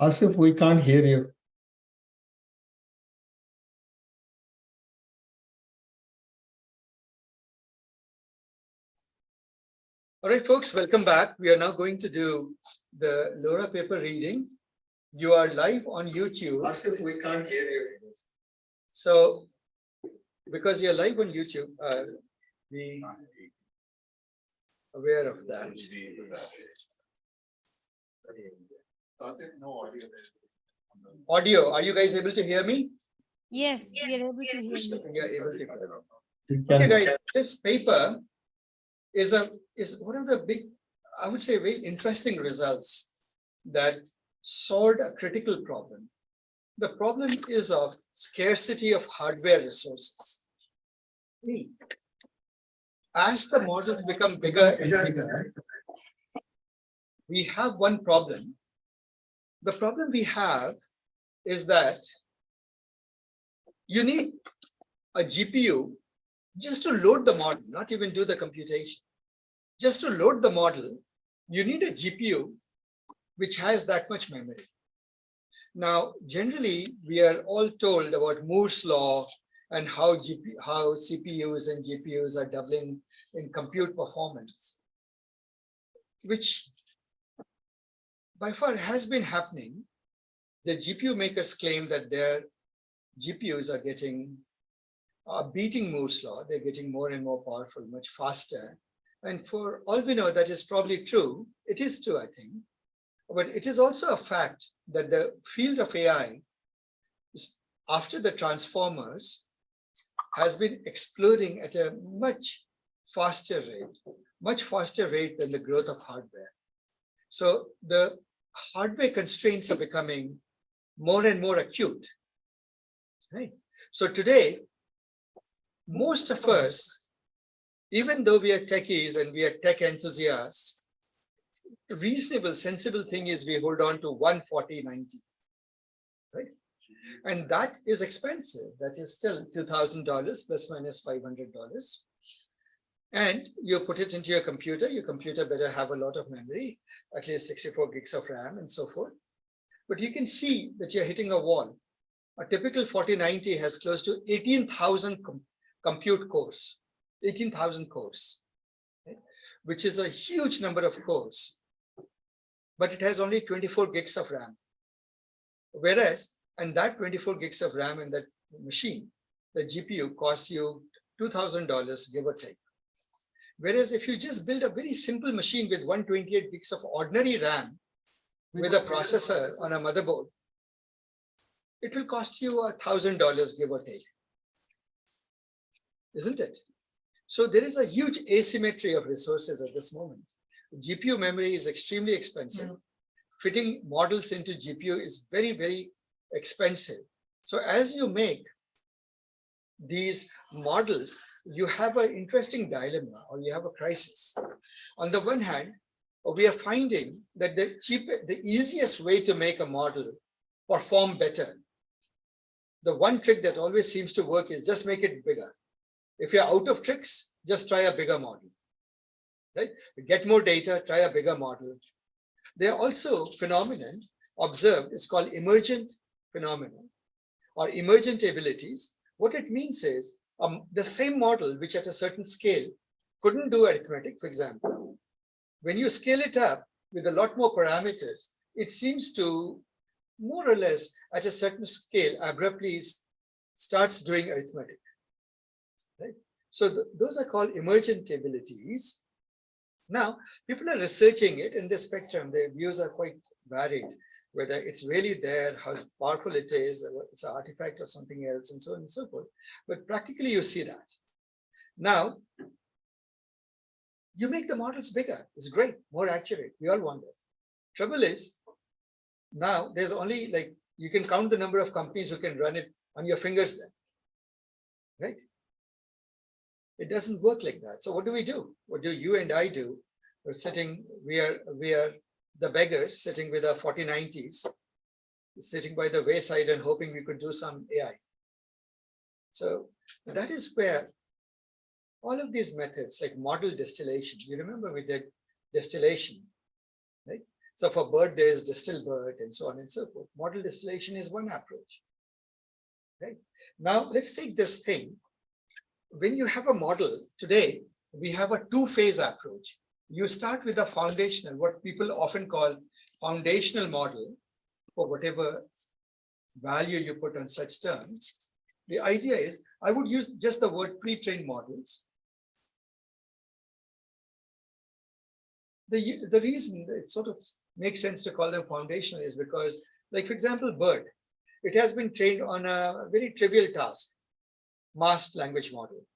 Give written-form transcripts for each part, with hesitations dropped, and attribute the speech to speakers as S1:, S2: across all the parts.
S1: Asif, we can't hear you.
S2: All right, folks, welcome back. We are now going to do the Lora paper reading. You are live on YouTube.
S1: Asif, we can't hear you.
S2: So, because you're live on YouTube, be aware of that. Audio, are you guys able to hear me?
S3: Yes, we are able to hear you.
S2: You are able to hear
S1: We
S2: me.
S1: can.
S2: Okay, guys, this paper is one of the big, I would say, very interesting results that solved a critical problem. The problem is of scarcity of hardware resources. As the models become bigger and bigger, we have one problem. The problem we have is that you need a GPU just to load the model, not even do the computation. Just to load the model, you need a GPU which has that much memory. Now, generally, we are all told about Moore's law and how CPUs and GPUs are doubling in compute performance, which by far has been happening. The GPU makers claim that their GPUs are beating Moore's law. They're getting more and more powerful, much faster. And for all we know, that is probably true. It is true, I think. But it is also a fact that the field of AI, after the transformers, has been exploding at a much faster rate than the growth of hardware. So the hardware constraints are becoming more and more acute. Right? So today, most of us, even though we are techies and we are tech enthusiasts, the reasonable, sensible thing is we hold on to 14090, right? And that is expensive. That is still $2,000 plus minus $500. And you put it into your computer better have a lot of memory, at least 64 gigs of RAM and so forth. But you can see that you're hitting a wall. A typical 4090 has close to 18,000 compute cores, 18,000 cores, right? Which is a huge number of cores. But it has only 24 gigs of RAM. Whereas, and that 24 gigs of RAM in that machine, the GPU costs you $2,000, give or take. Whereas if you just build a very simple machine with 128 gigs of ordinary RAM with a processor on a motherboard, it will cost you $1,000, give or take. Isn't it? So there is a huge asymmetry of resources at this moment. GPU memory is extremely expensive. Fitting models into GPU is very, very expensive. So as you make these models, you have an interesting dilemma, or you have a crisis. On the one hand, we are finding that the easiest way to make a model perform better, the one trick that always seems to work is just make it bigger. If you're out of tricks, just try a bigger model. Right? Get more data, try a bigger model. There are also phenomenon observed, it's called emergent phenomenon or emergent abilities. What it means is the same model, which at a certain scale couldn't do arithmetic, for example, when you scale it up with a lot more parameters, it seems to more or less at a certain scale abruptly starts doing arithmetic. Right? So those are called emergent abilities. Now, people are researching it in the spectrum. Their views are quite varied, whether it's really there, how powerful it is, it's an artifact of something else, and so on and so forth. But practically, you see that. Now, you make the models bigger. It's great, more accurate. We all want that. Trouble is, now there's only you can count the number of companies who can run it on your fingers then, right? It doesn't work like that. So what do we do? What do you and I do? We're sitting, we are the beggars sitting with our 4090s, sitting by the wayside and hoping we could do some AI. So that is where all of these methods like model distillation, you remember we did distillation, right? So for BERT, there is distilled BERT and so on and so forth. Model distillation is one approach. Right? Now, let's take this thing. When you have a model today, we have a two-phase approach. You start with a foundational, what people often call foundational model for whatever value you put on such terms. The idea is, I would use just the word pre-trained models. The reason it sort of makes sense to call them foundational is because, like, for example, BERT, it has been trained on a very trivial task, masked language model,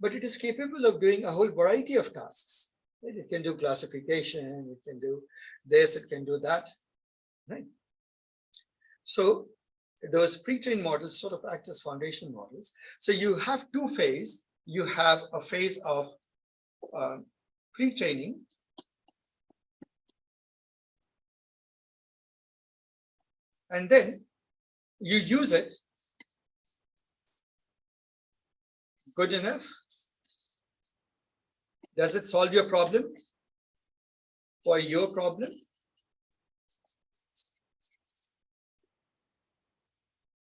S2: but it is capable of doing a whole variety of tasks. Right? It can do classification, it can do this, it can do that. Right? So those pre-trained models sort of act as foundational models. So you have two phases. You have a phase of pre-training, and then you use it. Good enough? Does it solve your problem or your problem?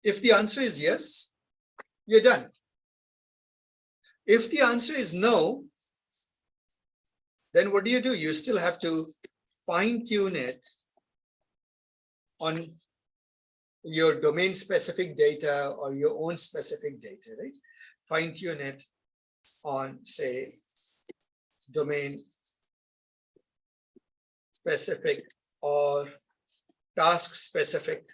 S2: If the answer is yes, you're done. If the answer is no, then what do? You still have to fine-tune it on your domain-specific data or your own specific data, right? Fine-tune it on, say, domain-specific or task-specific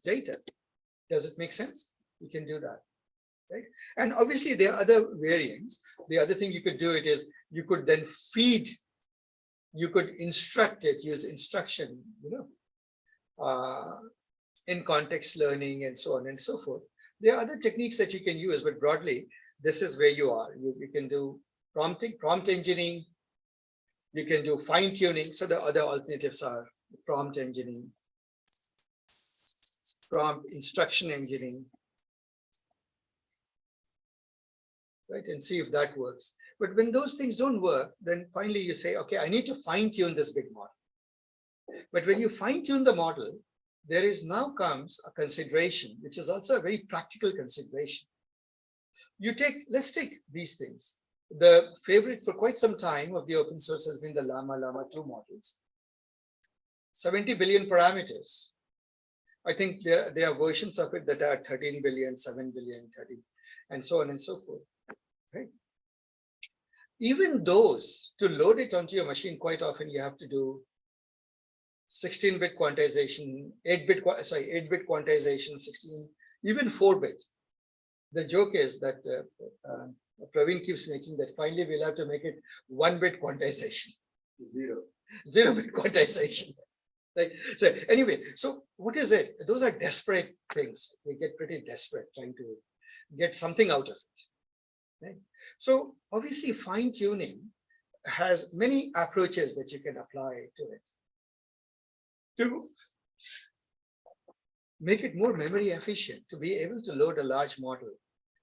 S2: data. Does it make sense? You can do that, right? And obviously there are other variants. The other thing you could do it is you could then feed, you could instruct it, use instruction, in context learning and so on and so forth. There are other techniques that you can use, but broadly, this is where you are. You can do prompting, prompt engineering. You can do fine tuning. So the other alternatives are prompt engineering, prompt instruction engineering, right? And see if that works. But when those things don't work, then finally you say, okay, I need to fine tune this big model. But when you fine tune the model, there is now comes a consideration, which is also a very practical consideration. Let's take these things. The favorite for quite some time of the open source has been the Llama 2 models. 70 billion parameters. I think there are versions of it that are 13 billion, 7 billion, 30, and so on and so forth. Right? Even those, to load it onto your machine, quite often you have to do 16-bit quantization, 8-bit quantization, 16, even 4-bit. The joke is that Praveen keeps making that finally we'll have to make it 1-bit quantization. Zero-bit quantization. Like, so anyway, so what is it? Those are desperate things. We get pretty desperate trying to get something out of it. Right? So obviously fine-tuning has many approaches that you can apply to it to make it more memory efficient, to be able to load a large model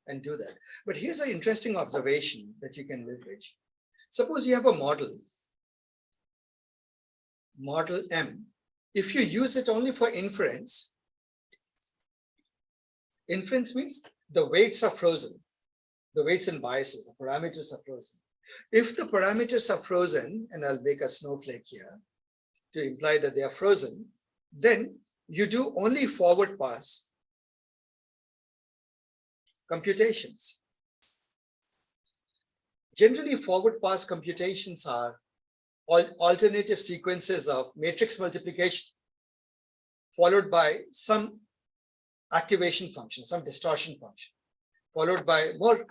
S2: and do that. But here's an interesting observation that you can leverage. Suppose you have a model M. If you use it only for inference means the weights are frozen. The weights and biases, the parameters are frozen. If the parameters are frozen, and I'll make a snowflake here to imply that they are frozen, then you do only forward pass computations. Generally, forward pass computations are alternative sequences of matrix multiplication followed by some activation function, some distortion function, followed by more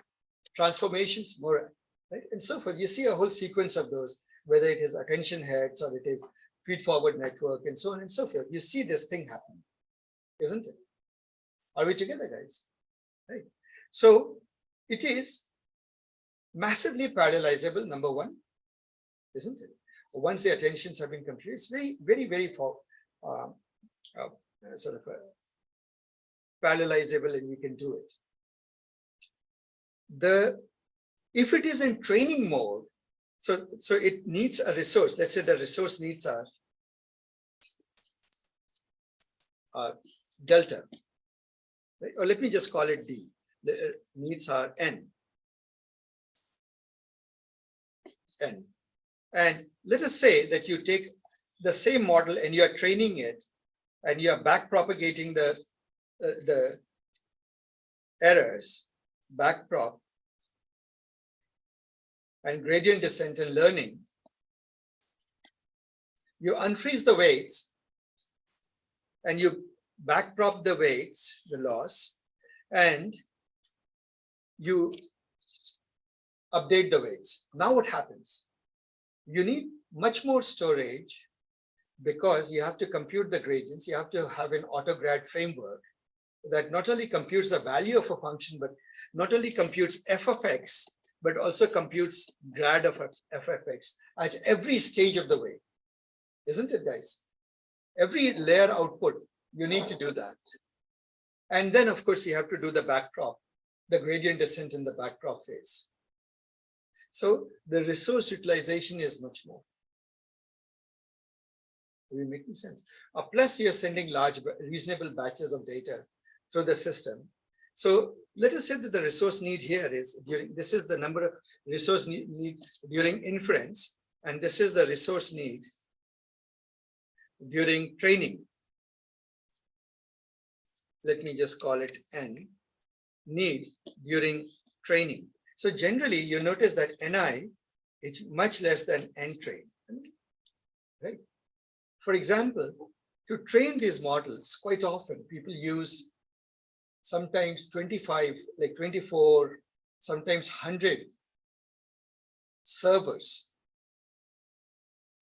S2: transformations, more, right? And so forth. You see a whole sequence of those, whether it is attention heads or it is feed-forward network and so on and so forth. You see this thing happen, isn't it? Are we together, guys? Right. So it is massively parallelizable, number one, isn't it? Once the attentions have been computed, it's very, very, very sort of parallelizable, and you can do it. If it is in training mode, So it needs a resource. Let's say the resource needs are delta, right? Or let me just call it D. The needs are N. And let us say that you take the same model and you are training it and you are back propagating the errors, backprop, and gradient descent and learning. You unfreeze the weights and you backprop the weights, the loss, and you update the weights. Now what happens? You need much more storage because you have to compute the gradients. You have to have an autograd framework that not only computes the value of a function, but not only computes f of x, but also computes grad of f of x at every stage of the way. Isn't it, guys? Every layer output, you need to do that. And then, of course, you have to do the backprop, the gradient descent in the backprop phase. So the resource utilization is much more. Are we making sense? Plus, you're sending large, reasonable batches of data through the system. So let us say that the resource need here is during, this is the number of resource need during inference, and this is the resource need during training. Let me just call it N, need during training. So generally, you notice that Ni is much less than N train, right? For example, to train these models, quite often people use sometimes 25, like 24, sometimes 100 servers,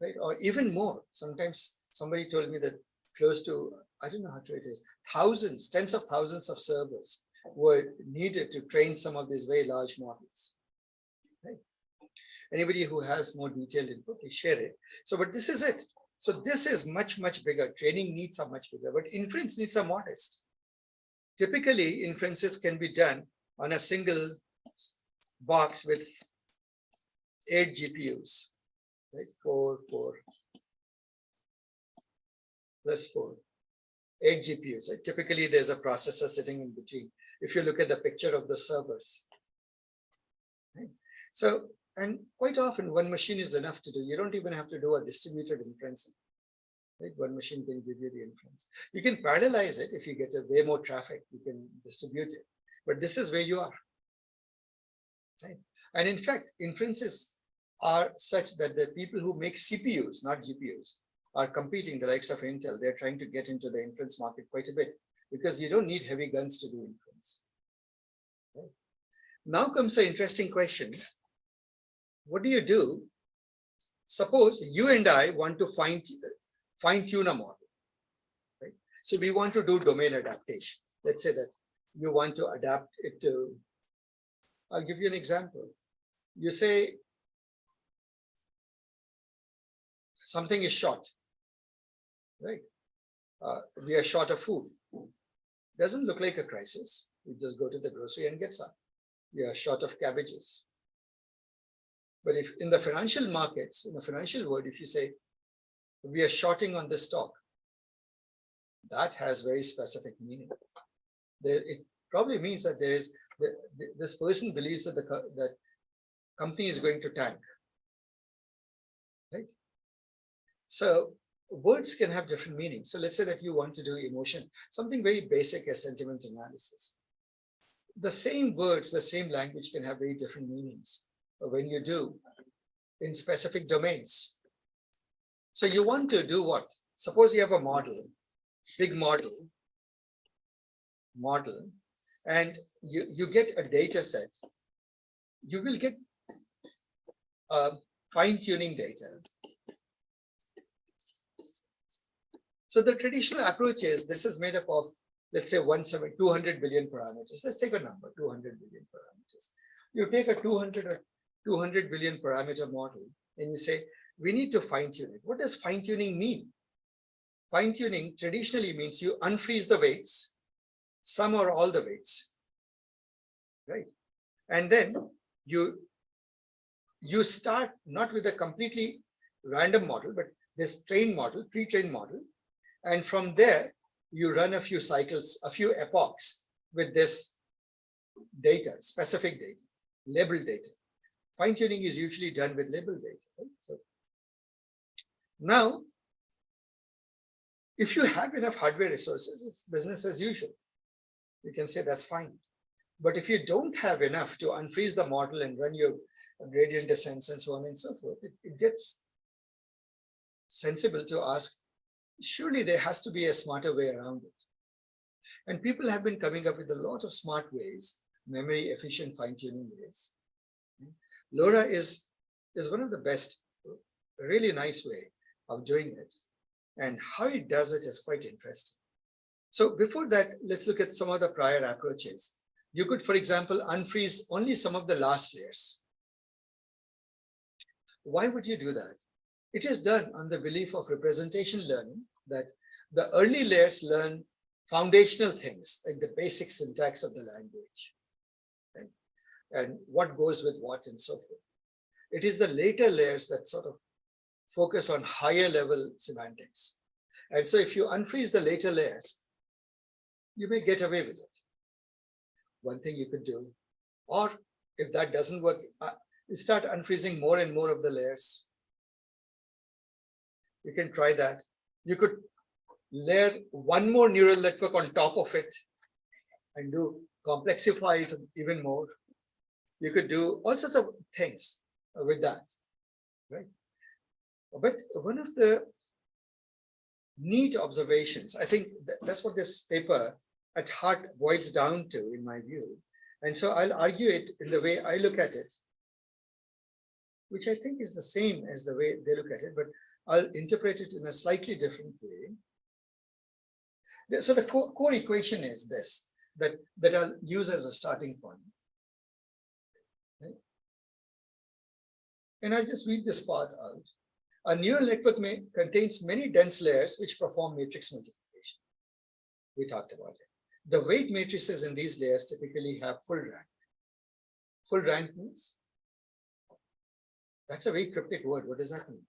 S2: right? Or even more. Sometimes somebody told me that close to, I don't know how true it is, thousands, tens of thousands of servers were needed to train some of these very large models. Right? Anybody who has more detailed info, please share it. So, but this is it. So this is much, much bigger. Training needs are much bigger, but inference needs are modest. Typically, inferences can be done on a single box with 8 GPUs, right? 4 plus 4, 8 GPUs. Right? Typically, there's a processor sitting in between. If you look at the picture of the servers. Right? So, and quite often one machine is enough to do. You don't even have to do a distributed inferencing. Right? One machine can give you the inference. You can parallelize it if you get a way more traffic, you can distribute it. But this is where you are. Right? And in fact, inferences are such that the people who make CPUs, not GPUs, are competing, the likes of Intel. They're trying to get into the inference market quite a bit because you don't need heavy guns to do inference. Right? Now comes the interesting question. What do you do? Suppose you and I want to fine-tune a model. Right? So we want to do domain adaptation. Let's say that you want to adapt it to, I'll give you an example. You say something is short, right? We are short of food. Doesn't look like a crisis. We just go to the grocery and get some. We are short of cabbages. But if in the financial markets, in the financial world, if you say we are shorting on this stock, that has very specific meaning. It probably means that there is this person believes that that company is going to tank, right? So words can have different meanings. So let's say that you want to do emotion, something very basic as sentiment analysis. The same words, the same language can have very different meanings when you do in specific domains. So you want to do what? Suppose you have a model, big model, and you get a data set. You will get fine-tuning data. So the traditional approach is this is made up of, let's say, 200 billion parameters. Let's take a number, 200 billion parameters. You take a 200 billion parameter model and you say, we need to fine-tune it. What does fine-tuning mean? Fine-tuning traditionally means you unfreeze the weights, some or all the weights, right? And then you you start not with a completely random model, but this trained model, pre-trained model. And from there, you run a few cycles, a few epochs with this data, specific data, labeled data. Fine tuning is usually done with labeled data. Right? So now, if you have enough hardware resources, it's business as usual. You can say that's fine. But if you don't have enough to unfreeze the model and run your gradient descents and so on and so forth, it gets sensible to ask, surely there has to be a smarter way around it. And people have been coming up with a lot of smart ways, memory efficient fine-tuning ways. Lora is one of the best, really nice way of doing it. And how it does it is quite interesting. So before that, let's look at some of the prior approaches. You could, for example, unfreeze only some of the last layers. Why would you do that? It is done on the belief of representation learning, that the early layers learn foundational things, like the basic syntax of the language, right? And what goes with what and so forth. It is the later layers that sort of focus on higher level semantics. And so if you unfreeze the later layers, you may get away with it. One thing you could do, or if that doesn't work, you start unfreezing more and more of the layers. You can try that. You could layer one more neural network on top of it and complexify it even more. You could do all sorts of things with that, right? But one of the neat observations, I think that's what this paper at heart boils down to, in my view. And so I'll argue it in the way I look at it, which I think is the same as the way they look at it, but I'll interpret it in a slightly different way. So the core equation is this, that I'll use as a starting point. Right? And I'll just read this part out. A neural network contains many dense layers which perform matrix multiplication. We talked about it. The weight matrices in these layers typically have full rank. Full rank means? That's a very cryptic word. What does that mean?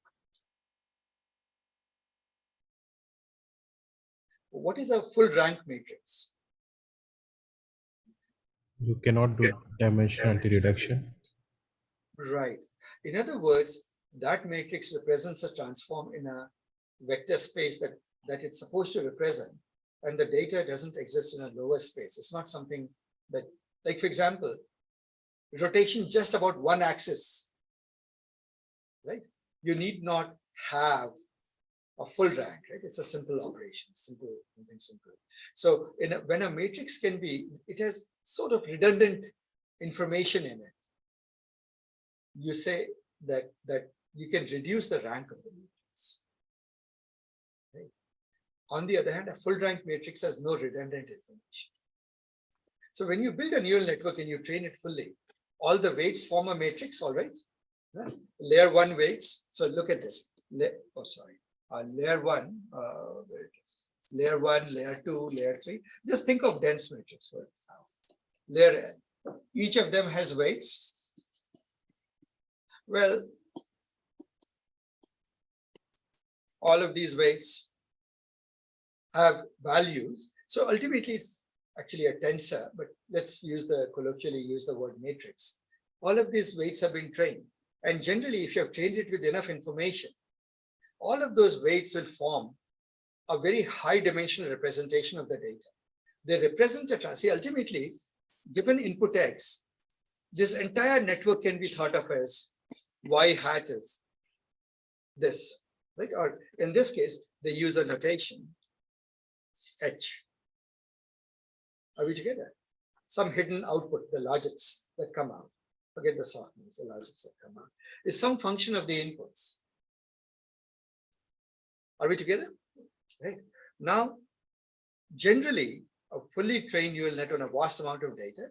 S2: What is a full rank matrix?
S4: You cannot do dimensionality reduction.
S2: Right. In other words, that matrix represents a transform in a vector space that it's supposed to represent, and the data doesn't exist in a lower space. It's not something that, like for example, rotation just about one axis, right? You need not have a full rank, right? It's a simple operation, something simple. So when a matrix it has sort of redundant information in it. You say that you can reduce the rank of the matrix. Right? On the other hand, a full rank matrix has no redundant information. So when you build a neural network and you train it fully, all the weights form a matrix, all right? Layer 1 weights. So look at this. Layer 1, layer 1, layer 2, layer 3. Just think of dense matrix. Each of them has weights. Well, all of these weights have values. So ultimately, it's actually a tensor, but let's colloquially use the word matrix. All of these weights have been trained. And generally, if you have trained it with enough information, all of those weights will form a very high dimensional representation of the data. They represent ultimately, given input X, this entire network can be thought of as Y hat is this, right? Or in this case, they use a notation, H. Are we together? Some hidden output, the logics that come out. Forget the softness, the logics that come out. Is some function of the inputs. Are we together? Right. Now, generally, a fully trained neural net on a vast amount of data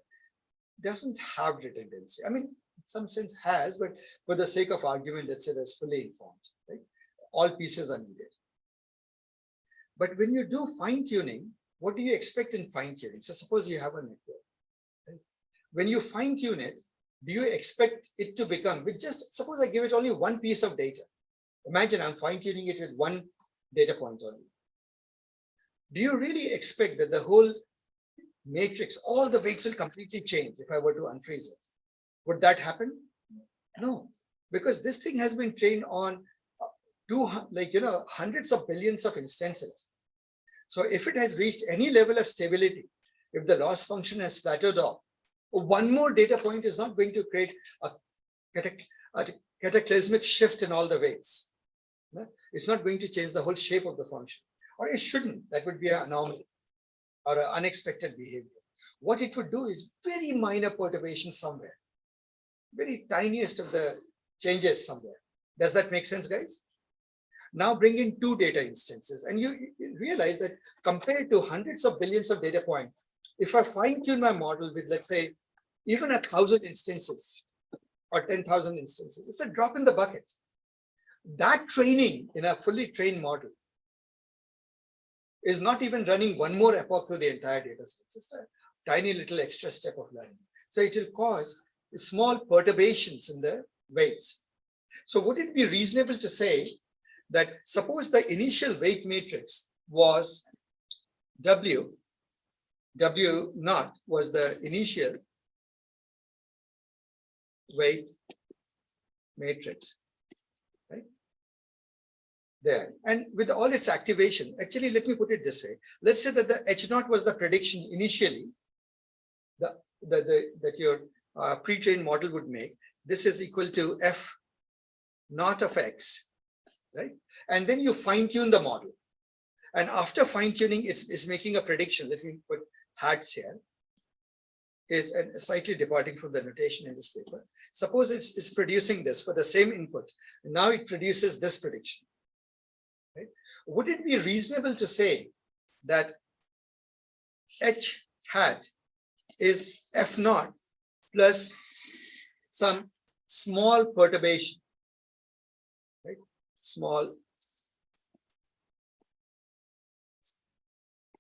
S2: doesn't have redundancy. I mean, in some sense has, but for the sake of argument, let's say that's fully informed, right? All pieces are needed. But when you do fine tuning, what do you expect in fine tuning? So suppose you have a network. Right? When you fine tune it, do you expect it to become, with just, suppose I give it only one piece of data. Imagine I'm fine-tuning it with one data point only. Do you really expect that the whole matrix, all the weights will completely change if I were to unfreeze it? Would that happen? No, because this thing has been trained on hundreds of billions of instances. So if it has reached any level of stability, if the loss function has plateaued off, one more data point is not going to create a cataclysmic shift in all the weights. It's not going to change the whole shape of the function, or it shouldn't. That would be an anomaly or an unexpected behavior. What it would do is very minor perturbation somewhere, very tiniest of the changes somewhere. Does that make sense, guys? Now bring in two data instances, and you realize that compared to hundreds of billions of data points, if I fine tune my model with, let's say, even 1,000 instances or 10,000 instances, it's a drop in the bucket. That training in a fully trained model is not even running one more epoch through the entire data set. It's just a tiny little extra step of learning. So it will cause small perturbations in the weights. So would it be reasonable to say that suppose the initial weight matrix was W naught was the initial weight matrix, right? There, and with all its activation, actually, let me put it this way. Let's say that the H naught was the prediction initially that your pre-trained model would make. This is equal to F naught of X, right? And then you fine-tune the model. And after fine-tuning, it's making a prediction. Let me put hats here. Is slightly departing from the notation in this paper. Suppose it's producing this for the same input. Now it produces this prediction. Right? Would it be reasonable to say that H hat is F naught plus some small perturbation, right? Small.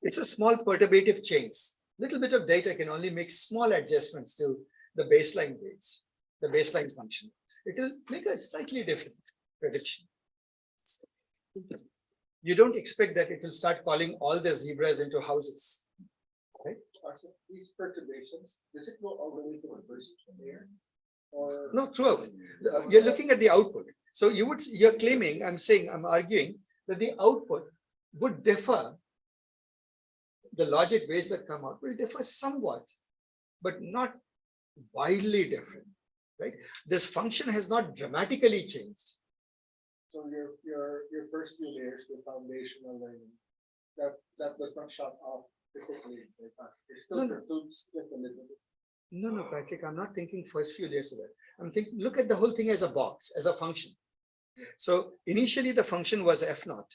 S2: It's a small perturbative change. Little bit of data can only make small adjustments to the baseline weights, the baseline function. It will make a slightly different prediction. You don't expect that it will start calling all the zebras into houses, right?
S1: These perturbations, does it go all the way to a burst layer? Or
S2: no, throughout. You're looking at the output. So you're claiming, I'm arguing that the output would differ. The logic ways that come out will differ somewhat, but not wildly different, right? This function has not dramatically changed.
S1: So your first few layers, the foundational learning, that does not shut off typically. It still perturbs it a little bit.
S2: No, Patrick, I'm not thinking first few layers of that. I'm thinking, look at the whole thing as a box, as a function. So initially the function was F naught,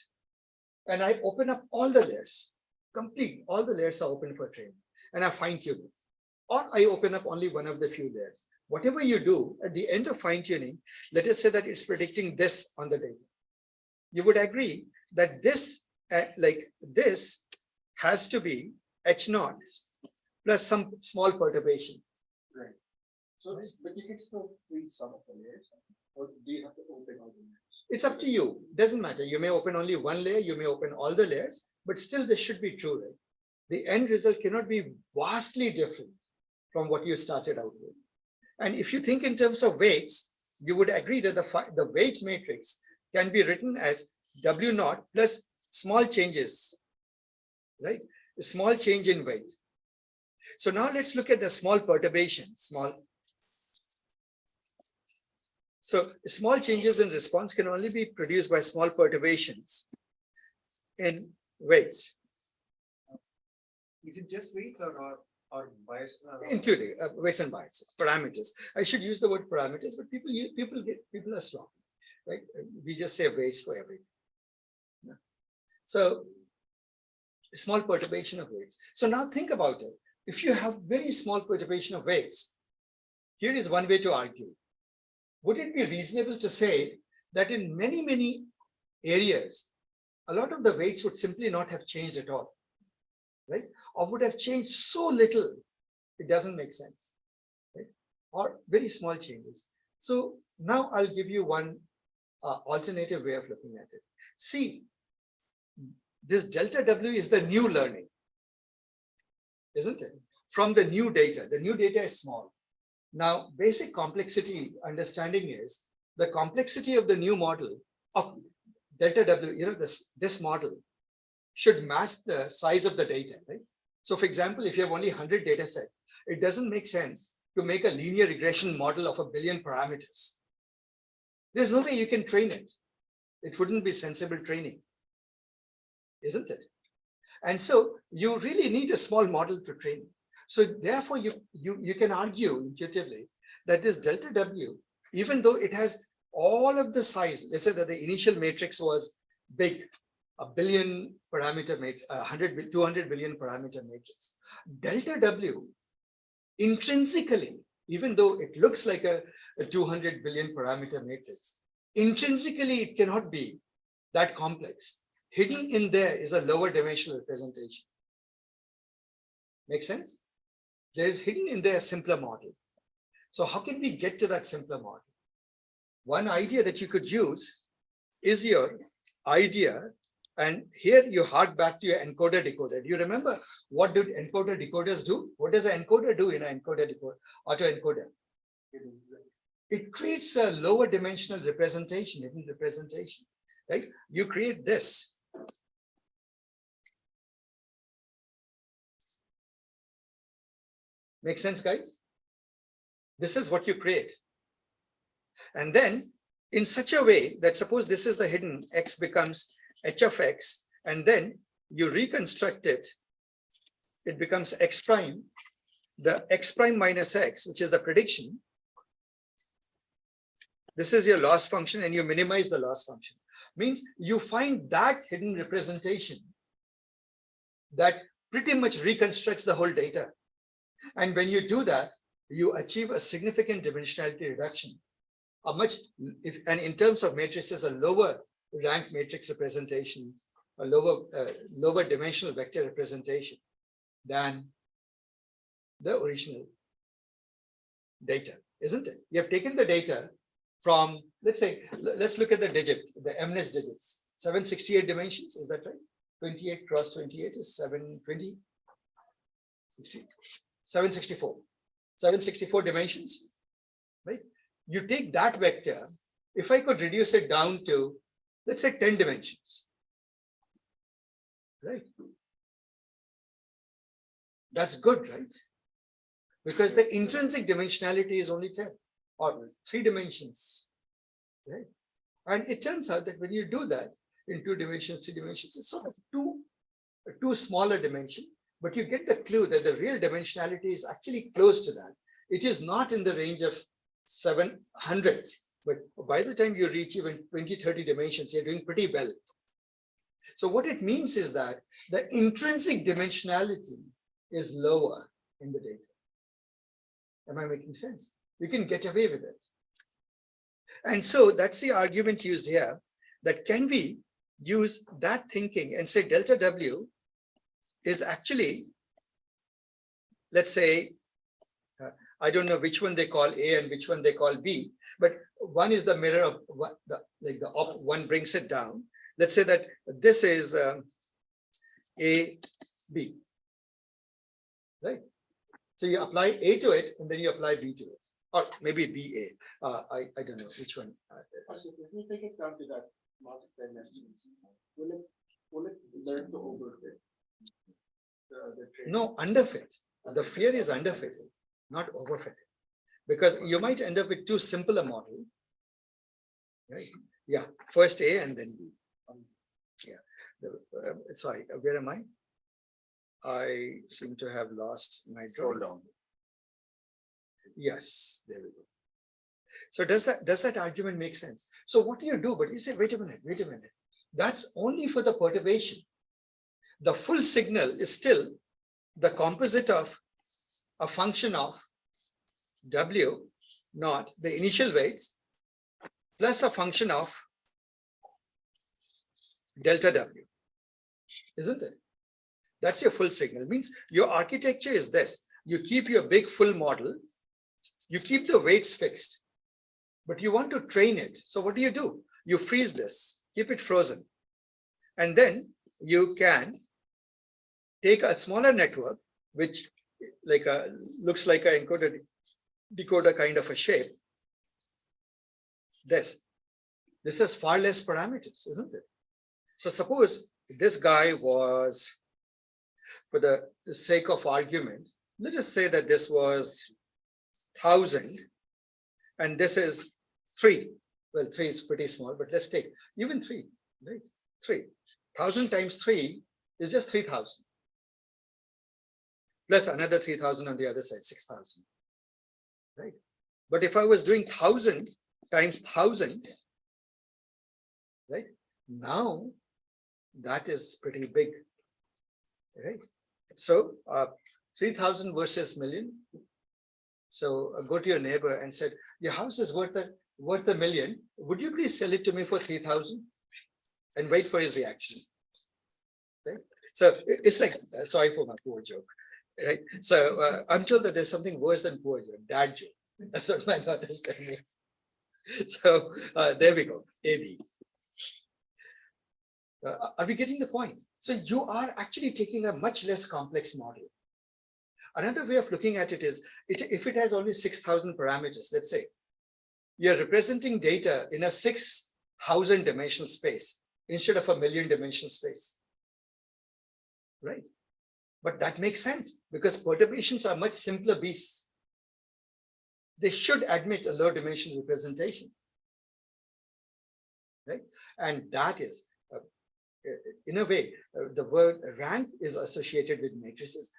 S2: and I open up all the layers. Complete, all the layers are open for training, and I fine tune it. Or I open up only one of the few layers. Whatever you do at the end of fine tuning, let us say that it's predicting this on the data. You would agree that this, this has to be H naught plus some small perturbation.
S1: Right. So but you can still read some of the layers, or do you have to open all the layers?
S2: It's up to you. Doesn't matter. You may open only one layer, you may open all the layers, but still this should be true, right? The end result cannot be vastly different from what you started out with. And if you think in terms of weights, you would agree that the weight matrix can be written as W naught plus small changes, right? A small change in weight. So now let's look at the small perturbation, So small changes in response can only be produced by small perturbations in weights.
S1: Is it just weight or bias?
S2: Including weights and biases, parameters. I should use the word parameters, but people are sloppy, right? We just say weights for everything. Yeah. So small perturbation of weights. So now think about it. If you have very small perturbation of weights, here is one way to argue. Would it be reasonable to say that in many, many areas, a lot of the weights would simply not have changed at all, right? Or would have changed so little, it doesn't make sense, right? or very small changes. So now I'll give you one alternative way of looking at it. See, this delta W is the new learning, isn't it? From the new data. The new data is small. Now, basic complexity understanding is the complexity of the new model of delta W, this model should match the size of the data, right? So for example, if you have only 100 data set, it doesn't make sense to make a linear regression model of 1 billion parameters. There's no way you can train it. It wouldn't be sensible training, isn't it? And so you really need a small model to train. So therefore, you can argue intuitively that this delta W, even though it has all of the size, let's say that the initial matrix was big, 1 billion parameter matrix, 200 billion parameter matrix, delta W intrinsically, even though it looks like a 200 billion parameter matrix, intrinsically it cannot be that complex. Hidden in there is a lower dimensional representation. Make sense? There is hidden in there a simpler model. So how can we get to that simpler model? One idea that you could use is your idea, and here you hark back to your encoder decoder. Do you remember what did encoder decoders do? What does an encoder do in an encoder decoder, autoencoder? It creates a lower dimensional representation, hidden representation, right? You create this. Make sense, guys? This is what you create. And then in such a way that suppose this is the hidden, x becomes h of x, and then you reconstruct it, it becomes x prime, the x prime minus x, which is the prediction. This is your loss function, and you minimize the loss function. Means you find that hidden representation that pretty much reconstructs the whole data. And when you do that, you achieve a significant dimensionality reduction. And in terms of matrices, a lower rank matrix representation, a lower dimensional vector representation than the original data, isn't it? You have taken the data from, let's look at the digit, the MNIST digits, 768 dimensions, is that right? 28 cross 28 is 720, 764. 764 dimensions, right? You take that vector, if I could reduce it down to, let's say 10 dimensions, right? That's good, right? Because the intrinsic dimensionality is only 10 or 3 dimensions, right? And it turns out that when you do that in 2 dimensions, 3 dimensions, it's sort of two smaller dimension, but you get the clue that the real dimensionality is actually close to that. It is not in the range of 700s, but by the time you reach even 20, 30 dimensions, you're doing pretty well. So what it means is that the intrinsic dimensionality is lower in the data. Am I making sense? You can get away with it. And so that's the argument used here, that can we use that thinking and say delta W is actually, let's say, I don't know which one they call A and which one they call B, but one is the mirror of what one brings it down. Let's say that this is A, B, right? So you apply A to it and then you apply B to it, or maybe BA. I don't know which one.
S1: So if we take it down to that multi-dimensions, will it learn to overfit?
S2: No, underfit. The fear is underfitting, not overfitting, because you might end up with too simple a model, right? Yeah, first A and then B. Yeah. Sorry, where am I? I seem to have lost my scroll down. Yes, there we go. So does that argument make sense? So what do you do? But you say, wait a minute. That's only for the perturbation. The full signal is still the composite of a function of W naught, the initial weights, plus a function of delta W, isn't it? That's your full signal. It means your architecture is this. You keep your big full model, You keep the weights fixed, but you want to train it. So what do? You freeze this, keep it frozen. And then you can take a smaller network, which looks like a encoder decoder kind of a shape. This has far less parameters, isn't it? So suppose this guy was, for the sake of argument, let us say that this was 1000 and this is 3. Well, 3 is pretty small, but let's take even 3, right? 3,000 times 3 is just 3000. Plus another 3000 on the other side, 6000, right? But if I was doing 1000 times 1000, right? Now that is pretty big, right? So 3000 versus million. So go to your neighbor and said, your house is worth a million. Would you please sell it to me for 3000? And wait for his reaction. Right? So it's like, sorry for my poor joke, right? So I'm told that there's something worse than poor joke, dad joke. That's what my daughter's telling me. So there we go, AD. Are we getting the point? So you are actually taking a much less complex model. Another way of looking at it is, if it has only 6,000 parameters, let's say, you're representing data in a 6,000 dimensional space instead of a million dimensional space, right? But that makes sense because perturbations are much simpler beasts. They should admit a low dimensional representation, right? And that is, in a way, the word rank is associated with matrices.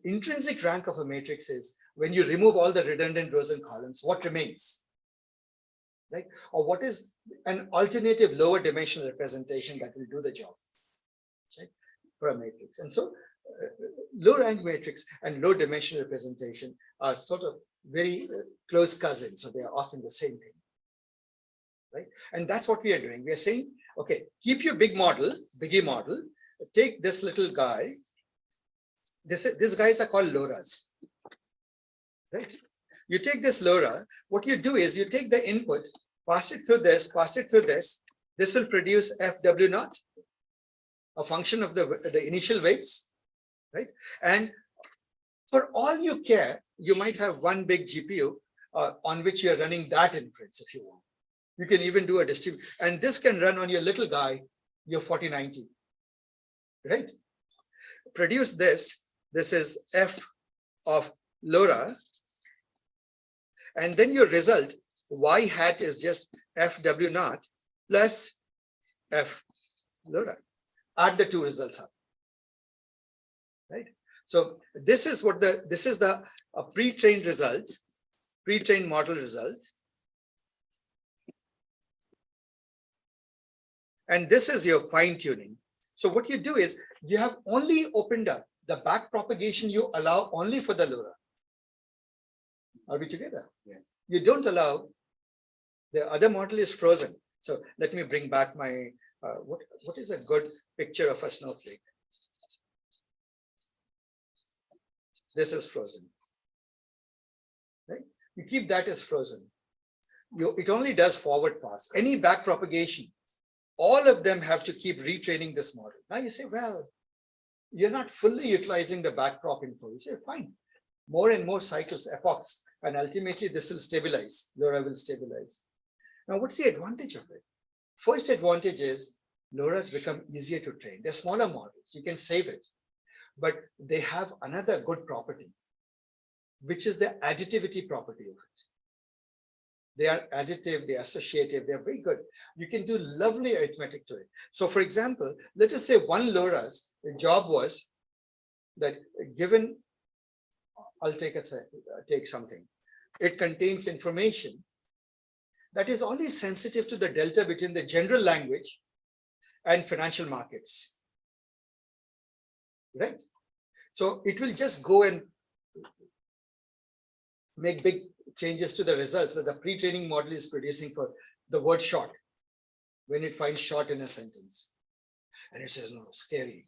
S2: Intrinsic rank of a matrix is when you remove all the redundant rows and columns, what remains, right? Or what is an alternative lower dimensional representation that will do the job, right, for a matrix. And so low rank matrix and low dimensional representation are sort of very close cousins, so they are often the same thing, right? And that's what we are doing. We are saying, okay, keep your biggie model, take this little guy. These guys are called Loras, right? You take this Lora, what you do is you take the input, pass it through this, this will produce FW naught, a function of the initial weights, right? And for all you care, you might have one big GPU on which you're running that inference if you want. You can even do a distribution, and this can run on your little guy, your 4090, right? Produce this. This is F of Lora. And then your result, Y hat is just FW naught plus F Lora. Add the two results up, right? So this is the pre-trained result, pre-trained model result. And this is your fine tuning. So what you do is you have only opened up the back propagation you allow only for the Lora. Are we together? Yeah. You don't allow, the other model is frozen. So let me bring back my, what is a good picture of a snowflake? This is frozen, right? You keep that as frozen. It only does forward pass. Any back propagation, all of them have to keep retraining this model. Now you say, well, you're not fully utilizing the backprop info. You say, fine, more and more cycles, epochs, and ultimately this will stabilize. Lora will stabilize. Now, what's the advantage of it? First advantage is Loras become easier to train. They're smaller models. You can save it, but they have another good property, which is the additivity property of it. They are additive, they are associative, they're very good. You can do lovely arithmetic to it. So for example, let us say one Lora's job was that given, I'll take something. It contains information that is only sensitive to the delta between the general language and financial markets, right? So it will just go and make big changes to the results that the pre-training model is producing for the word short when it finds short in a sentence. And it says, no, scary,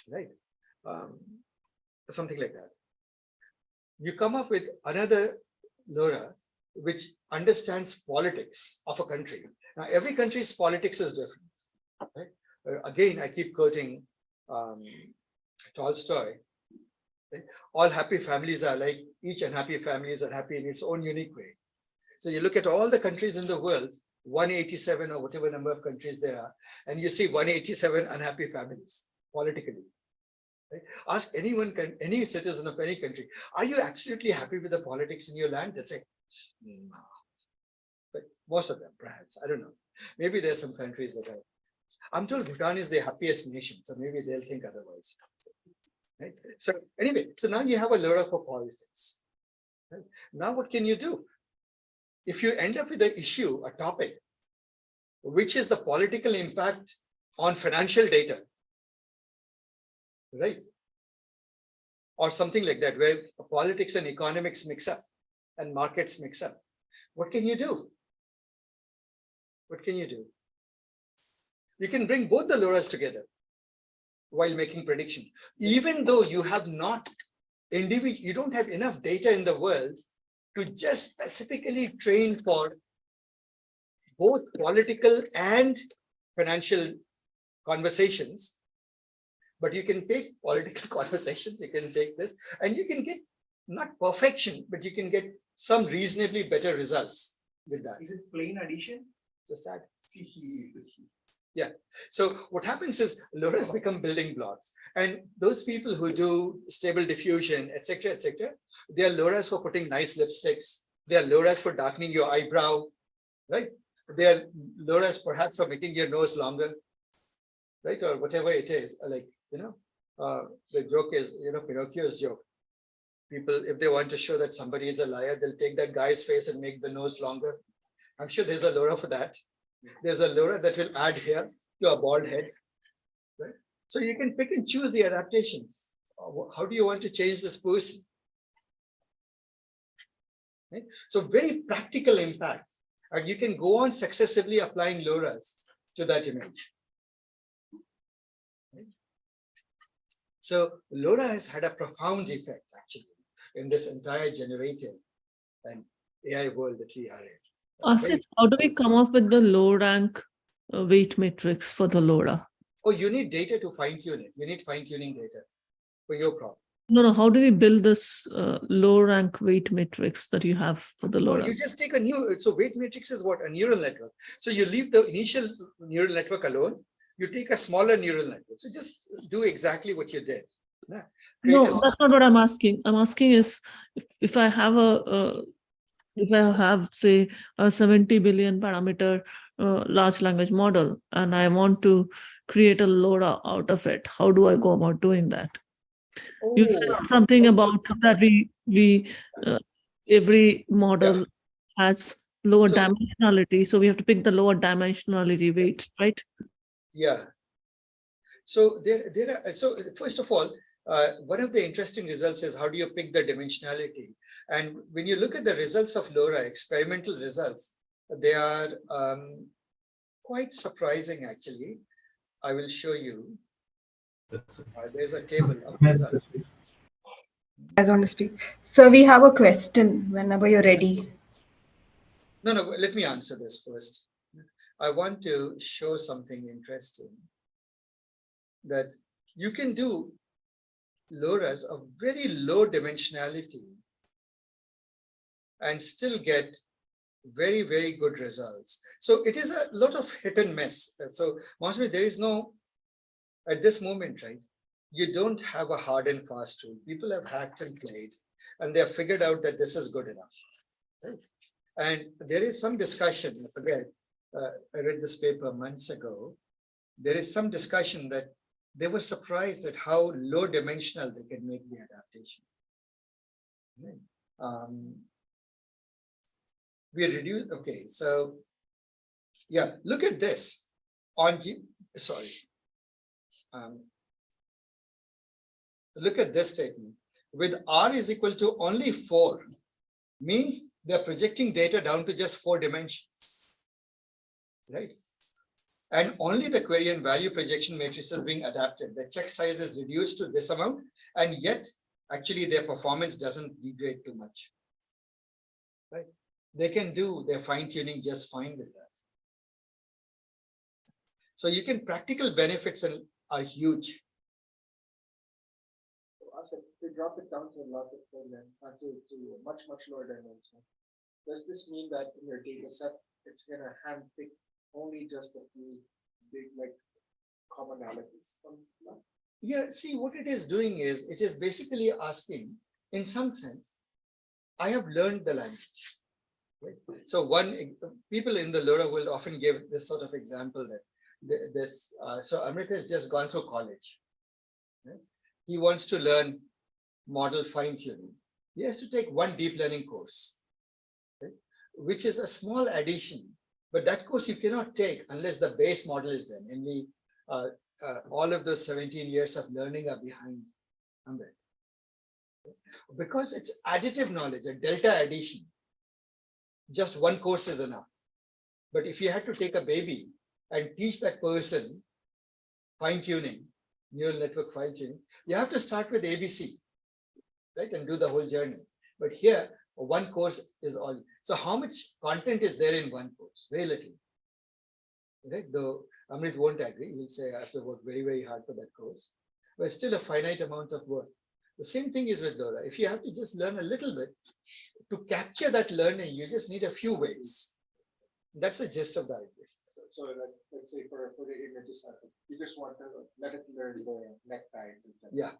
S2: right? Something like that. You come up with another Lora which understands politics of a country. Now, every country's politics is different. Right? Again, I keep quoting Tolstoy. Right? All happy families are like, each unhappy families are happy in its own unique way. So you look at all the countries in the world, 187 or whatever number of countries there are, and you see 187 unhappy families politically. Right? Ask anyone, any citizen of any country, are you absolutely happy with the politics in your land? That's it. No. But most of them, perhaps, I don't know. Maybe there's some countries that are. I'm told Bhutan is the happiest nation, so maybe they'll think otherwise. Right? So anyway, so now you have a Lora for politics. Right? Now what can you do? If you end up with an issue, a topic, which is the political impact on financial data, right? Or something like that, where politics and economics mix up and markets mix up, what can you do? What can you do? You can bring both the Loras together while making prediction, even though you have not you don't have enough data in the world to just specifically train for both political and financial conversations. But you can take political conversations, you can take this, and you can get not perfection, but you can get some reasonably better results with that.
S5: Is it plain addition?
S2: Just add. Yeah. So what happens is Loras become building blocks, and those people who do stable diffusion, etc., they are Loras for putting nice lipsticks. They are Loras for darkening your eyebrow, right? They are Loras perhaps for making your nose longer, right? Or whatever it is. Like, the joke is, Pinocchio's joke. People, if they want to show that somebody is a liar, they'll take that guy's face and make the nose longer. I'm sure there's a Lora for that. There's a Lora that will add here to a bald head, right? So you can pick and choose the adaptations. How do you want to change this person? Right? So very practical impact. And you can go on successively applying Loras to that image. Right? So Lora has had a profound effect actually in this entire generative and AI world that we are in.
S6: Asif, how do we come up with the low rank weight matrix for the Lora?
S2: Oh, you need data to fine tune it. You need fine tuning data for your problem.
S6: No, how do we build this low rank weight matrix that you have for the
S2: No,
S6: Lora?
S2: you just take a new, so weight matrix is what? A neural network. So you leave the initial neural network alone, you take a smaller neural network. So just do exactly what you did.
S6: No, that's not what I'm asking. I'm asking is if I have if I have, say, a 70 billion parameter large language model, and I want to create a Lora out of it, how do I go about doing that? You said something about that every model has lower dimensionality, so we have to pick the lower dimensionality weights, right?
S2: Yeah. So so first of all, one of the interesting results is how do you pick the dimensionality? And when you look at the results of Lora, experimental results, they are quite surprising actually. I will show you. There's a table of results.
S7: I want to speak. So we have a question whenever you're ready.
S2: No, let me answer this first. I want to show something interesting, that you can do Loras of very low dimensionality and still get very, very good results. So it is a lot of hit and miss. So Masri, there is no, at this moment, right, you don't have a hard and fast rule. People have hacked and played, and they have figured out that this is good enough. Right? And there is some discussion, I forget, I read this paper months ago. There is some discussion that they were surprised at how low dimensional they can make the adaptation. We reduce, okay, so yeah, look at this. Look at this statement. With R is equal to only 4, means they're projecting data down to just 4 dimensions, right? And only the query and value projection matrix is being adapted. The check size is reduced to this amount, and yet actually their performance doesn't degrade too much, right? they can do their fine tuning just fine with that. So you can practical benefits are huge.
S1: So to drop it down to a lot of to a much lower dimension. Does this mean that in your data set it's gonna handpick only just a few big like commonalities from that?
S2: Yeah, see what it is doing is it is basically asking, in some sense, I have learned the language. Right? So people in the Lora will often give this sort of example that so Amrit has just gone through college. Right? He wants to learn model fine tuning. He has to take one deep learning course, right? Which is a small addition, but that course you cannot take unless the base model is there. And all of those 17 years of learning are behind Amrit. Because it's additive knowledge, a delta addition. Just one course is enough. But if you had to take a baby and teach that person fine tuning, neural network fine tuning, you have to start with ABC, right? And do the whole journey. But here, one course is all. So how much content is there in one course? Very little. Right? Though Amrit won't agree. He'll say I have to work very hard for that course. But still a finite amount of work. The same thing is with Lora. If you have to just learn a little bit, to capture that learning, you just need a few ways. That's the gist of the idea.
S1: So let's say for the images, you just want to let it learn the neckties.
S2: Yeah.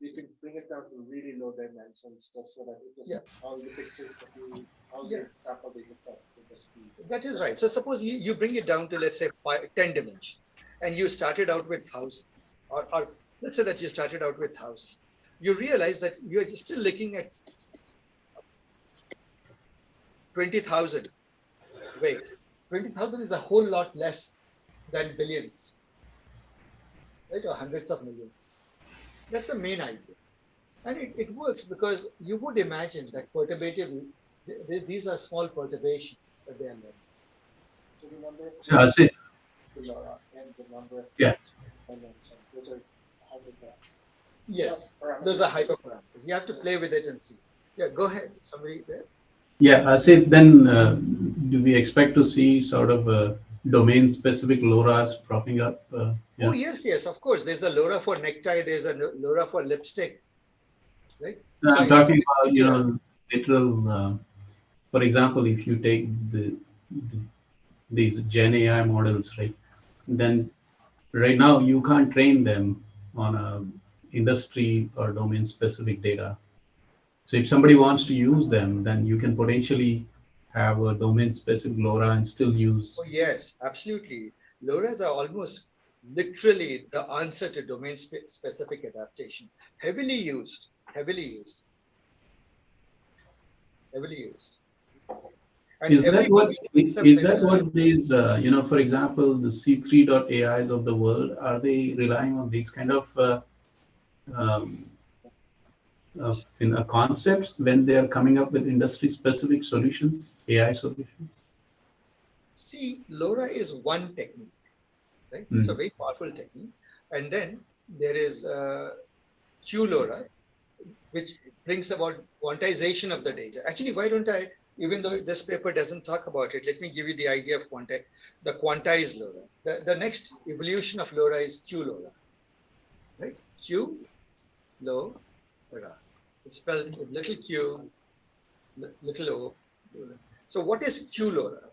S1: You can bring it down to really low dimensions just so that it just all the pictures that you all the sample data set will just be.
S2: That is right. So suppose you bring it down to let's say 10 dimensions, and you started out with 1,000, or let's say that you started out with 1,000. You realize that you are still looking at 20,000 weights. 20,000 is a whole lot less than billions, right? Or hundreds of millions. That's the main idea. And it works because you would imagine that perturbative, these are small perturbations that they are learning.
S1: So the number of
S5: So I see.
S1: the Lora and the number of dimensions, those are 100 grams.
S2: Yes, those are hyperparameters. You have to play with it and see. Yeah, go ahead. Somebody there?
S5: Yeah, Asif, then do we expect to see sort of domain-specific LoRa's propping up?
S2: Oh, yes, of course. There's a Lora for necktie. There's a Lora for lipstick, right?
S5: No,
S2: So
S5: I'm talking about, literal, for example, if you take these Gen AI models, right, then right now you can't train them on a industry or domain-specific data. So if somebody wants to use them, then you can potentially have a domain-specific LoRa and still use.
S2: Oh, yes, absolutely. LoRa's are almost literally the answer to domain-specific adaptation. Heavily used. And
S5: Is that what these, for example, the C3.AIs of the world, are they relying on these kind of concepts when they are coming up with industry-specific solutions, AI solutions?
S2: See, Lora is one technique, right? It's a very powerful technique. And then there is QLoRa, which brings about quantization of the data. Actually, why don't I, even though this paper doesn't talk about it, let me give you the idea of the quantized Lora. The next evolution of Lora is QLoRa, right? QLoRa. It's spelled with little q, little o. So what is QLoRa?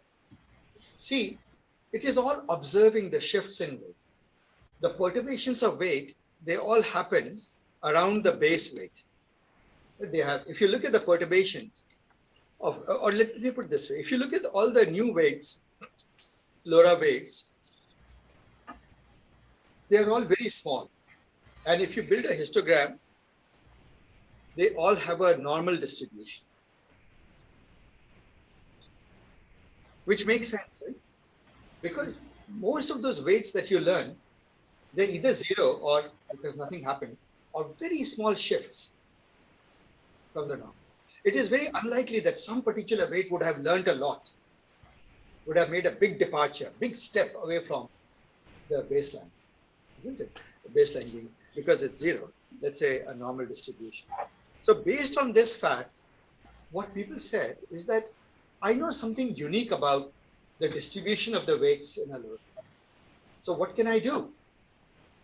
S2: See, it is all observing the shifts in weight. The perturbations of weight, they all happen around the base weight. They have, if you look at the perturbations of, or let me put it this way, if you look at all the new weights, Lora weights, they are all very small. And if you build a histogram, they all have a normal distribution, which makes sense, right? Because most of those weights that you learn, they're either zero or because nothing happened, or very small shifts from the norm. It is very unlikely that some particular weight would have learned a lot, would have made a big departure, big step away from the baseline, isn't it? The baseline being, because it's zero, let's say a normal distribution. So based on this fact, what people said is that I know something unique about the distribution of the weights in a load. So what can I do?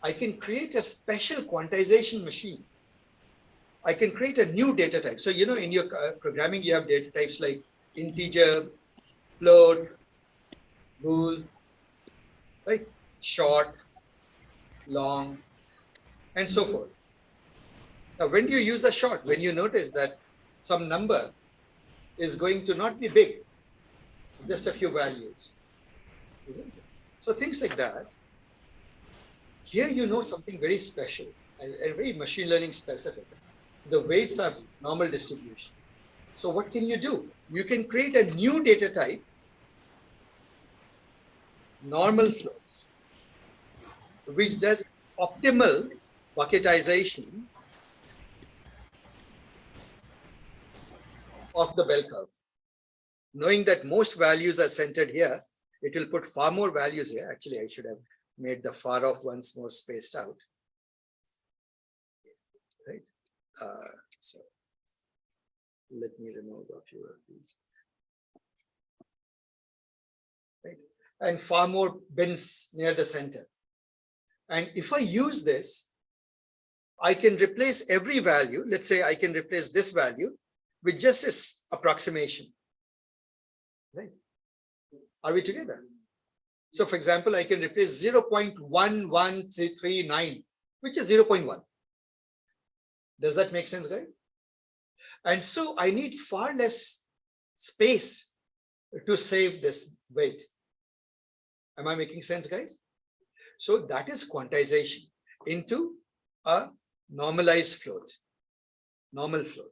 S2: I can create a special quantization machine. I can create a new data type. So, you know, in your programming, you have data types like integer, float, bool, right? Short, long, and so forth. Now, when do you use a short? When you notice that some number is going to not be big, just a few values, isn't it? So things like that. Here you know something very special and very machine learning specific. The weights are normal distribution. So what can you do? You can create a new data type, normal flows, which does optimal bucketization of the bell curve. Knowing that most values are centered here, it will put far more values here. Actually, I should have made the far off ones more spaced out. Right. So let me remove a few of these. Right. And far more bins near the center. And if I use this, I can replace every value. Let's say I can replace this value with just this approximation. Right? Are we together? So for example, I can replace 0.11339, which is 0.1. Does that make sense, guys? And so I need far less space to save this weight. Am I making sense, guys? So that is quantization into a normalized float, normal float.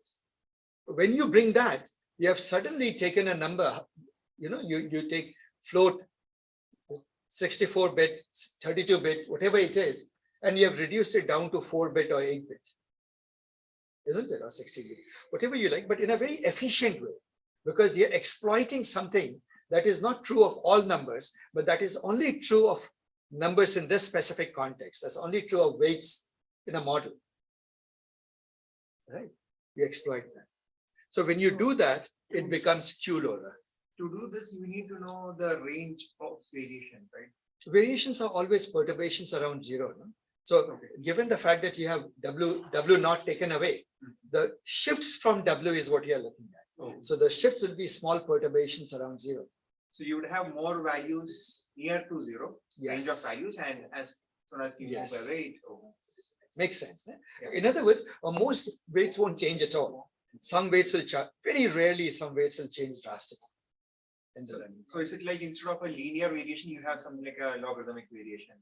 S2: When you bring that, you have suddenly taken a number, you know, you take float 64-bit, 32-bit, whatever it is, and you have reduced it down to 4-bit or 8-bit. Isn't it? Or 16-bit, whatever you like, but in a very efficient way, because you're exploiting something that is not true of all numbers, but that is only true of numbers in this specific context. That's only true of weights in a model. Right? You exploit that. So when you do that, it becomes Q Lora.
S8: To do this, you need to know the range of variation, right?
S2: Variations are always perturbations around zero. No? So given the fact that you have W not taken away, the shifts from W is what you are looking at. So the shifts will be small perturbations around zero.
S8: So you would have more values near to zero, range of values, and as soon as you move away,
S2: makes sense. Eh?
S8: Yeah.
S2: In other words, most weights won't change at all. Some weights will change. Very rarely, some weights will change drastically.
S8: So is it like instead of a linear variation, you have something like a logarithmic variation?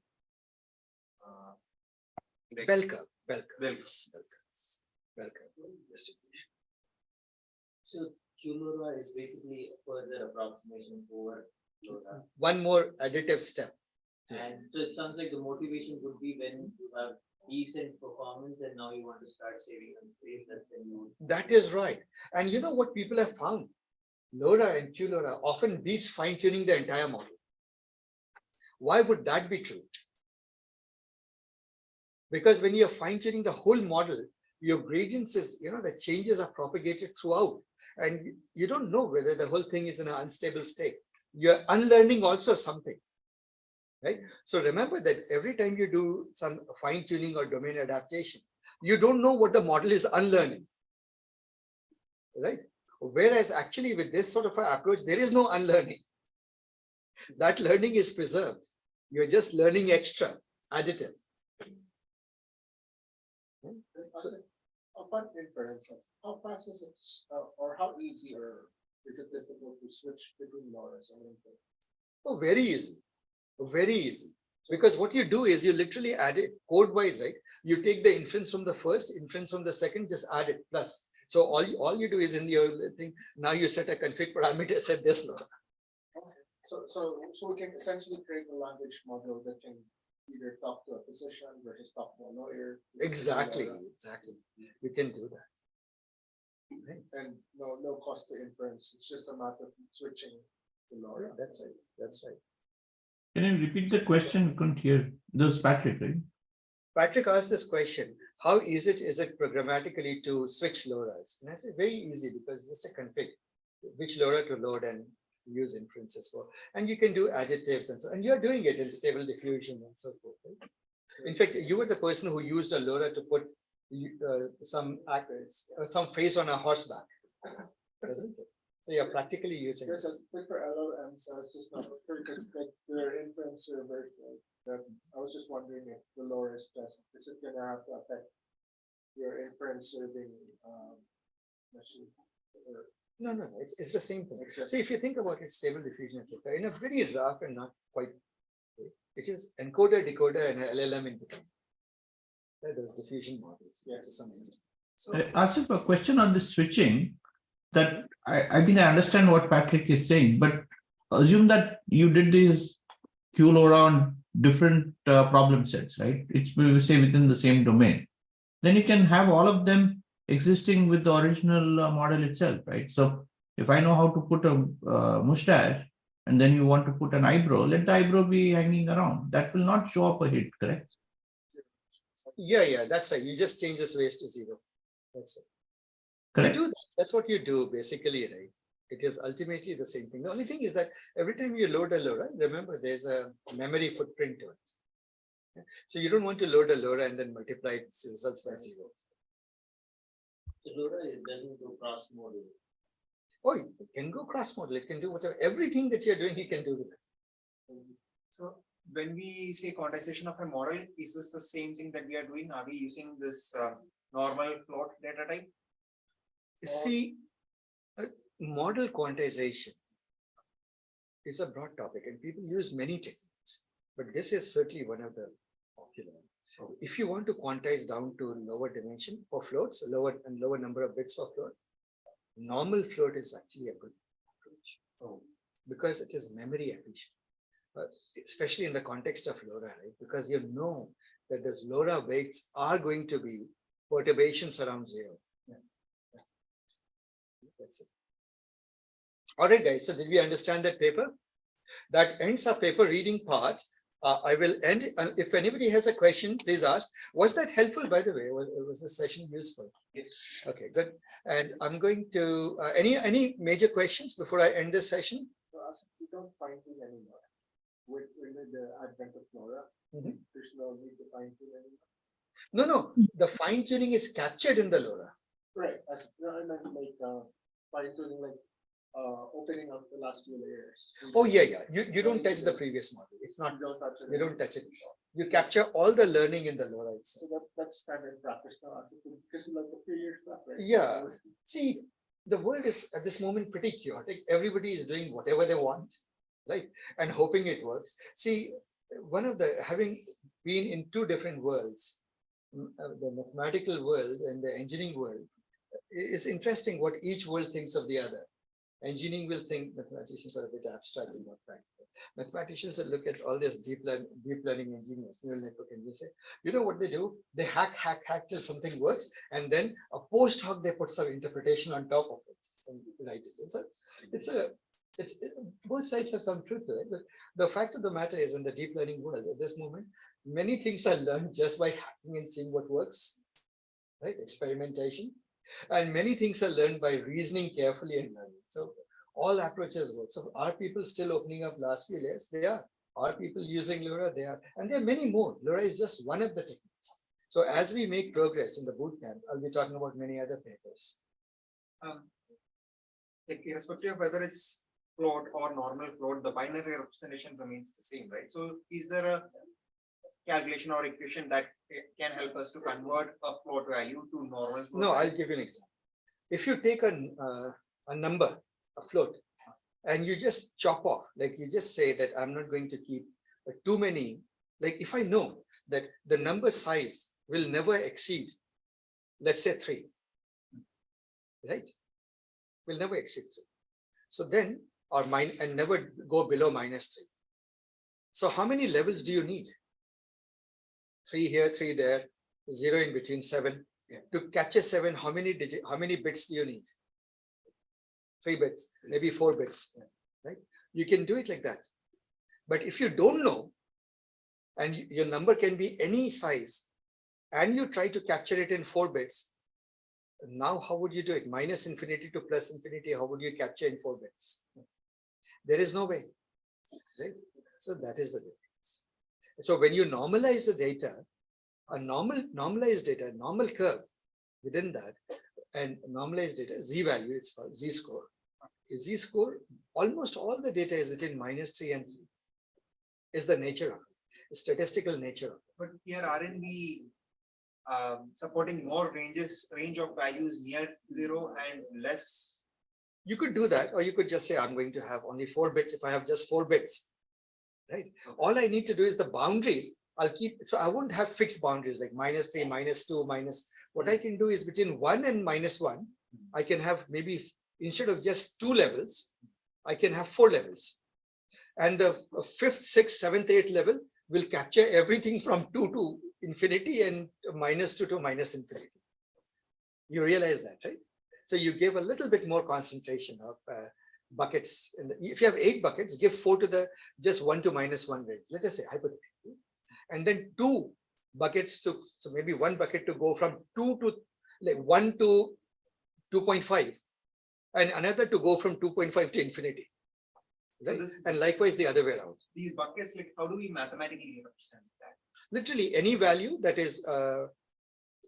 S8: Like
S2: Bell curve, bell curve,
S8: Bell
S2: bell curve distribution.
S9: So Q Lora is basically a further approximation over Lora.
S2: One more additive step.
S9: And so it sounds like the motivation would be when you have decent performance and now you want to start saving on space. That's when you.
S2: That is right. And you know what people have found? Lora and Q Lora often beats fine-tuning the entire model. Why would that be true? Because when you're fine-tuning the whole model, your gradients is, you know, the changes are propagated throughout. And you don't know whether the whole thing is in an unstable state. You're unlearning also something. Right? So remember that every time you do some fine-tuning or domain adaptation, you don't know what the model is unlearning. Right? Whereas actually with this sort of an approach, there is no unlearning. That learning is preserved. You're just learning extra, additive.
S1: So, upon inference, how fast is it, or how easy or is it difficult to switch between Loras and inference?
S2: Oh, very easy. Very easy. Because what you do is you literally add it code-wise, right? You take the inference from the first, inference from the second, just add it plus. So all you do is in your thing, now you set a config parameter, set this Lora.
S1: Okay. So we can essentially create a language model that can either talk to a physician versus talk to a lawyer.
S2: Exactly, exactly. You can do that. Right.
S1: And no cost to inference. It's just a matter of switching to Lora.
S2: That's right. That's right.
S10: Can you repeat the question? I couldn't hear. That was Patrick, right?
S2: Patrick asked this question: how easy is it programmatically to switch Loras? And I say very easy because it's just a config. which Lora to load and use inferences for. And you can do adjectives and so, and you're doing it in stable diffusion and so forth. Right? In fact, you were the person who used a Lora to put some face on a horseback, isn't it? So you're practically using
S1: There's
S2: it.
S1: a bit for LLM, so it's just not like their inference server. That I was just wondering if the Lora is it gonna have to affect your inference serving machine? Or
S2: No, it's the same thing. So if you think about it, stable diffusion, etc., in a very rough and not quite way, it is encoder, decoder, and LLM in between. Those diffusion models, yeah, to some extent. So
S10: Asif, a question on this switching that I think I understand what Patrick is saying, but assume that you did this QLoRa on different problem sets, right? It's we say within the same domain. Then you can have all of them existing with the original model itself, right? So if I know how to put a mustache and then you want to put an eyebrow, let the eyebrow be hanging around. That will not show up a hit, correct?
S2: Yeah, that's right. You just change the space to 0. That's it.
S10: Correct.
S2: You do that. That's what you do basically, right? It is ultimately the same thing. The only thing is that every time you load a Lora, remember there's a memory footprint to it. So you don't want to load a Lora and then multiply its results by 0.
S9: So Lora doesn't go cross model.
S2: Oh, it can go cross model. It can do whatever. Everything that you're doing, you can do with it.
S8: So when we say quantization of a model, is this the same thing that we are doing? Are we using this normal float data type?
S2: See, model quantization is a broad topic and people use many techniques, but this is certainly one of the popular ones. If you want to quantize down to lower dimension for floats, lower number of bits for float, normal float is actually a good approach because it is memory efficient, especially in the context of Lora, right? Because you know that those Lora weights are going to be perturbations around 0. That's it. All right, guys. So did we understand that paper? That ends our paper reading part. I will end. If anybody has a question, please ask. Was that helpful, by the way? Was this session useful? Yes. Okay, good. And I'm going to any major questions before I end this session?
S1: We don't fine tune anymore with the advent of Lora. There's no need to fine tune anymore.
S2: No. The fine tuning is captured in the Lora.
S1: Right. I meant like fine tuning, like opening up the last few layers.
S2: Oh yeah. You don't touch the previous model. It's not. You don't touch it. You capture all the learning in the Lora itself.
S1: So that's standard practice now, because like a few years back, right?
S2: Yeah. See, the world is at this moment pretty chaotic. Everybody is doing whatever they want, right? And hoping it works. See, having been in two different worlds, the mathematical world and the engineering world, is interesting what each world thinks of the other. Engineering will think mathematicians are a bit abstract and not practical. Mathematicians will look at all this deep learning engineers, neural network engineers, say, you know what they do? They hack till something works, and then a post hoc they put some interpretation on top of it and write it. It's both sides have some truth to it, but the fact of the matter is, in the deep learning world at this moment, many things are learned just by hacking and seeing what works, right? Experimentation. And many things are learned by reasoning carefully and learning. So all approaches work. So are people still opening up last few layers? They are. Are people using Lora? They are. And there are many more. Lora is just one of the techniques. So as we make progress in the bootcamp, I'll be talking about many other papers.
S8: Like irrespective of whether it's float or normal float, the binary representation remains the same, right? So is there a calculation or equation that can help us to convert a float value to normal float?
S2: No, I'll give you an example. If you take a number, a float, and you just chop off, like you just say that I'm not going to keep too many, like if I know that the number size will never exceed, let's say 3, right? Will never exceed 3. So then, and never go below -3. So how many levels do you need? 3 here, 3 there, 0 in between, 7. Yeah. To catch a 7, how many bits do you need? 3 bits, maybe 4 bits, right? You can do it like that. But if you don't know, and your number can be any size, and you try to capture it in 4 bits, Now, how would you do it? Minus infinity to plus infinity, how would you capture in 4 bits? There is no way, right? So that is the difference. So when you normalize the data, a normalized data, normal curve within that, and normalized data, z value, it's called z score. Z score, almost all the data is between -3 and 3. Is the nature of it, the statistical nature of it.
S8: But here aren't we supporting more range of values near 0 and less?
S2: You could do that, or you could just say, I'm going to have only 4 bits if I have just 4 bits, right? All I need to do is the boundaries. I'll keep, so I won't have fixed boundaries like -3, -2, minus. What I can do is between 1 and -1, I can have maybe, instead of just 2 levels, I can have 4 levels. And the 5th, 6th, 7th, 8th level will capture everything from 2 to infinity and -2 to minus infinity. You realize that, right? So you give a little bit more concentration of buckets. If you have 8 buckets, give 4 to the just 1 to -1 range. Let us say hypothetically, and then 2 buckets to, so maybe 1 bucket to go from 2 to like 1 to 2.5, and another to go from 2.5 to infinity. Right?
S8: So
S2: And likewise the other way around.
S8: These buckets, like how do we mathematically represent that?
S2: Literally any value that is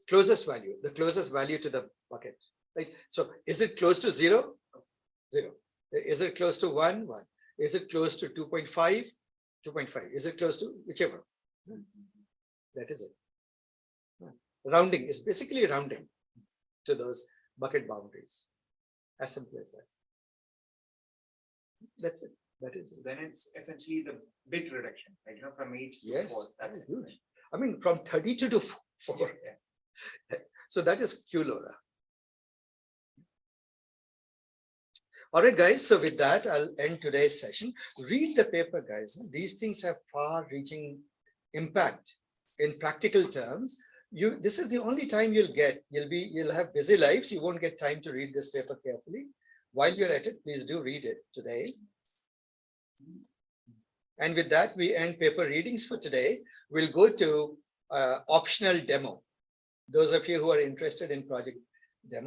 S2: closest value, the closest value to the bucket. Right? So is it close to 0? 0. Is it close to 1? 1. Is it close to 2.5? 2.5. Is it close to whichever? That is it. Rounding is basically rounding to those bucket boundaries. As simple as that. That's it. That is it.
S8: Then it's essentially the bit reduction, right? You know, from 8 to 4.
S2: Yes,
S8: That's it,
S2: huge.
S8: right?
S2: I mean, from 32 to 4.
S8: Yeah.
S2: So that is Q Lora. All right, guys. So with that, I'll end today's session. Read the paper, guys. These things have far-reaching impact in practical terms. This is the only time you'll have busy lives. You won't get time to read this paper carefully. While you're at it, please do read it today. And with that, we end paper readings for today. We'll go to optional demo. Those of you who are interested in project demo,